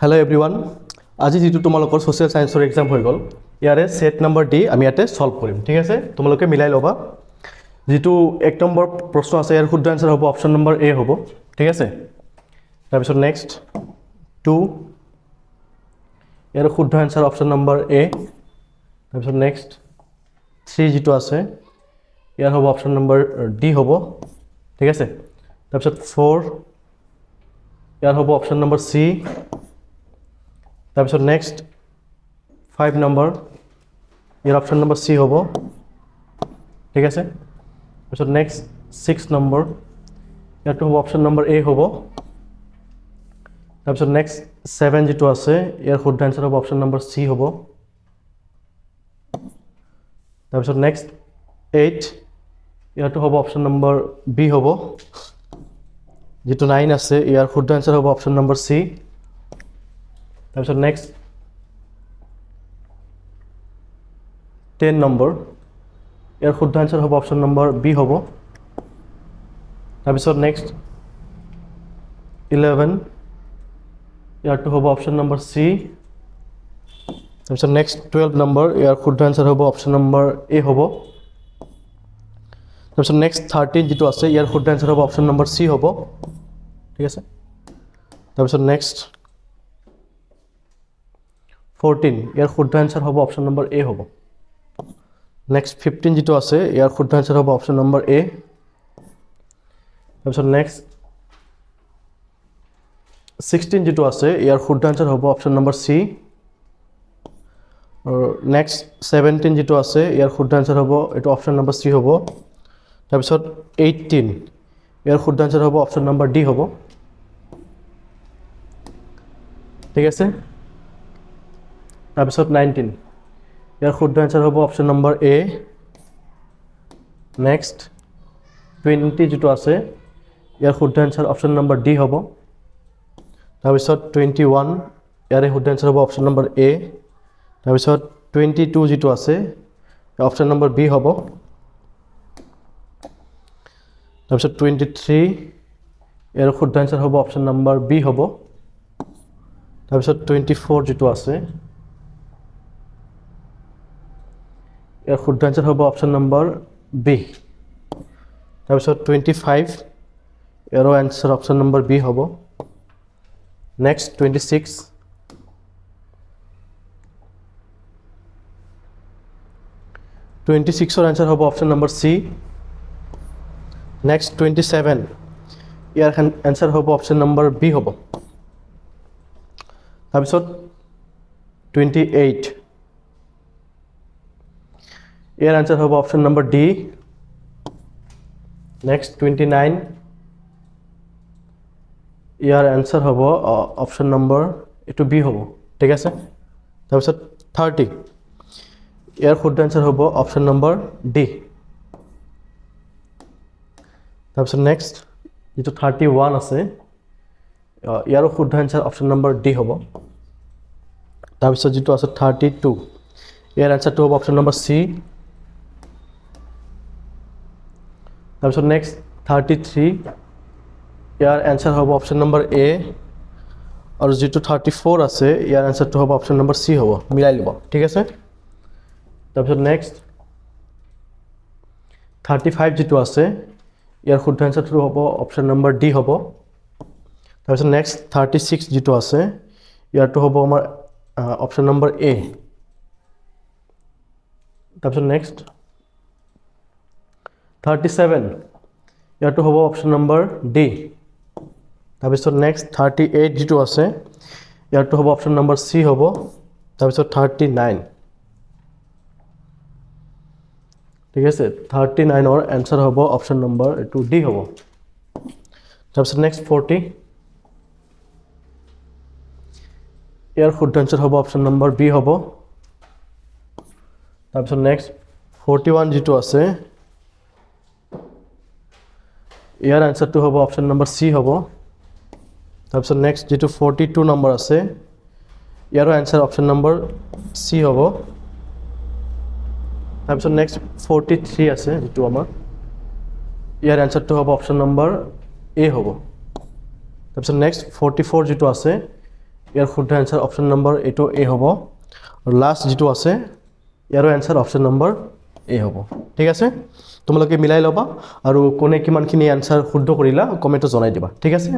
Hello everyone. আজি যেটো তোমালোকৰ সোশ্যাল সায়েন্সৰ এক্সাম হৈ গল ইয়াৰে সেট নম্বৰ ডি আমি ইয়াতে সলভ কৰিম ঠিক আছে তোমালোকে মিলাই লবা যেটো এক নম্বৰ প্ৰশ্ন আছে ইয়াৰ শুদ্ধ আনসাৰ হ'ব অপচন নম্বৰ এ হ'ব ঠিক আছে তাৰ পিছত নেক্সট 2 ইয়াৰ শুদ্ধ আনসাৰ অপচন নম্বৰ এ তাৰ পিছত নেক্সট 3 যেটো আছে ইয়াৰ হ'ব অপচন নম্বৰ ডি হ'ব ঠিক আছে তাৰ পিছত 4 ইয়াৰ হ'ব অপচন নম্বৰ সি তাৰপিছত নেক্সট 5 নম্বৰ ইয়াৰ অপচন নম্বৰ সি হ'ব ঠিক আছে তাৰপিছত নেক্সট 6 নম্বৰ ইয়াৰটো হ'ব অপচন নম্বৰ এ হ'ব তাৰপিছত নেক্সট 7 যেটো আছে ইয়াৰ শুদ্ধ আনসাৰ হ'ব অপচন নম্বৰ সি হ'ব তাৰপিছত নেক্সট 8 ইয়াৰটো হ'ব অপচন নম্বৰ বি হ'ব যেটো 9 আছে ইয়াৰ শুদ্ধ আনসাৰ হ'ব অপচন নম্বৰ সি তাৰপিছত নেক্সট 10 নম্বৰ ইয়াৰ শুদ্ধ আনসাৰ হ'ব অপচন নম্বৰ বি হ'ব তাৰপিছত নেক্সট 11 ইয়াৰটো হ'ব অপচন নম্বৰ সি তাৰপিছত নেক্সট 12 নম্বৰ ইয়াৰ শুদ্ধ আনসাৰ হ'ব অপচন নম্বৰ এ হ'ব তাৰপিছত নেক্সট 13 যেটো আছে ইয়াৰ শুদ্ধ আনসাৰ হ'ব অপচন নম্বৰ সি হ'ব ঠিক আছে তাৰপিছত নেক্সট 14 ইয়াৰ শুদ্ধ আনসাৰ হ'ব অপচন নম্বৰ এ হ'ব নেক্সট 15 যেটো আছে ইয়াৰ শুদ্ধ আনসাৰ হ'ব অপচন নম্বৰ এ তাৰপিছত নেক্সট 16 যেটো আছে ইয়াৰ শুদ্ধ আনসাৰ হ'ব অপচন নম্বৰ সি আৰু নেক্সট 17 যেটো আছে ইয়াৰ শুদ্ধ আনসাৰ হ'ব এটো অপচন নম্বৰ সি হ'ব তাৰপিছত 18 ইয়াৰ শুদ্ধ আনসাৰ হ'ব অপচন নম্বৰ ডি হ'ব ঠিক আছে তাৰপিছত 19 ইয়াৰ শুদ্ধ আনসাৰ হ'ব অপচন নম্বৰ এ নেক্সট 20 যেটো আছে ইয়াৰ শুদ্ধ আনসাৰ অপচন নম্বৰ ডি হ'ব তাৰপিছত 21 ইয়াৰে শুদ্ধ আনসাৰ হ'ব অপচন নম্বৰ এ তাৰপিছত 22 যেটো আছে অপচন নম্বৰ বি হ'ব তাৰপিছত 23 ইয়াৰ শুদ্ধ আনসাৰ হ'ব অপচন নম্বৰ বি হ'ব তাৰপিছত 24 যেটো আছে ইয়াৰ শুদ্ধ আনসাৰ হ'ব অপচন নম্বৰ বি তাৰপিছত 25 ইয়াৰ আনসাৰ অপচন নম্বৰ বি হ'ব নেক্সট 26 26ৰ আনসাৰ হ'ব অপচন নম্বৰ সি নেক্সট 27 ইয়াৰ আনসাৰ হ'ব অপচন নম্বৰ বি হ'ব তাৰপিছত 28 ইয়াৰ আনসাৰ হ'ব অপচন নম্বৰ ডি নেক্সট 29 ইয়াৰ আনসাৰ হ'ব অপচন নম্বৰ এটো বি হ'ব ঠিক আছে তাৰপিছত 30 ইয়াৰ শুদ্ধ আনসাৰ হ'ব অপচন নম্বৰ ডি তাৰপিছত নেক্সট যেটো 31 আছে ইয়াৰ শুদ্ধ আনসাৰ অপচন নম্বৰ ডি হ'ব তাৰপিছত যেটো আছে 32 ইয়াৰ আনসাৰটো হ'ব অপচন নম্বৰ সি তাৰপিছত নেক্সট 33 ইয়াৰ আনসাৰ হ'ব অপচন নম্বৰ এ আৰু যেটো 34 আছে ইয়াৰ আনসাৰটো হ'ব অপচন নম্বৰ সি হ'ব মিলাই লব ঠিক আছে তাৰপিছত নেক্সট 35 যেটো আছে ইয়াৰ শুদ্ধ আনসাৰটো হ'ব অপচন নম্বৰ ডি হ'ব তাৰপিছত নেক্সট 36 যেটো আছে ইয়াৰটো হ'ব আমাৰ অপচন নম্বৰ এ তাৰপিছত নেক্সট 37 ইয়াৰটো হ'ব অপচন নম্বৰ ডি তাৰপিছত নেক্সট 38 যেটো আছে ইয়াৰটো হ'ব অপচন নম্বৰ সি হ'ব তাৰপিছত 39 ঠিক আছে 39ৰ আনসাৰ হ'ব অপচন নম্বৰ এটো ডি হ'ব তাৰপিছত নেক্সট 40 ইয়াৰ শুদ্ধ আনসাৰ হ'ব অপচন নম্বৰ বি হ'ব তাৰপিছত নেক্সট 41 যেটো আছে ইয়াৰ আনসাৰটো হ'ব অপচন নম্বৰ সি হ'ব তাৰপিছত নেক্সট যেটো 42 নম্বৰ আছে ইয়াৰ আনসাৰ অপচন নম্বৰ সি হ'ব তাৰপিছত নেক্সট 43 আছে যেটো আমাৰ ইয়াৰ আনসাৰটো হ'ব অপচন নম্বৰ এ হ'ব তাৰপিছত নেক্সট 44 যেটো আছে ইয়াৰ শুদ্ধ এনসাৰ অপশ্যন নম্বৰ এইটো এ হ'ব আৰু লাষ্ট যিটো আছে ইয়াৰো এনসাৰ অপশ্যন নম্বৰ এ হ'ব ঠিক আছে তোমালোকে মিলাই ল'বা আৰু কোনে কিমানখিনি এনসাৰ শুদ্ধ কৰিলা কমেণ্টত জনাই দিবা ঠিক আছে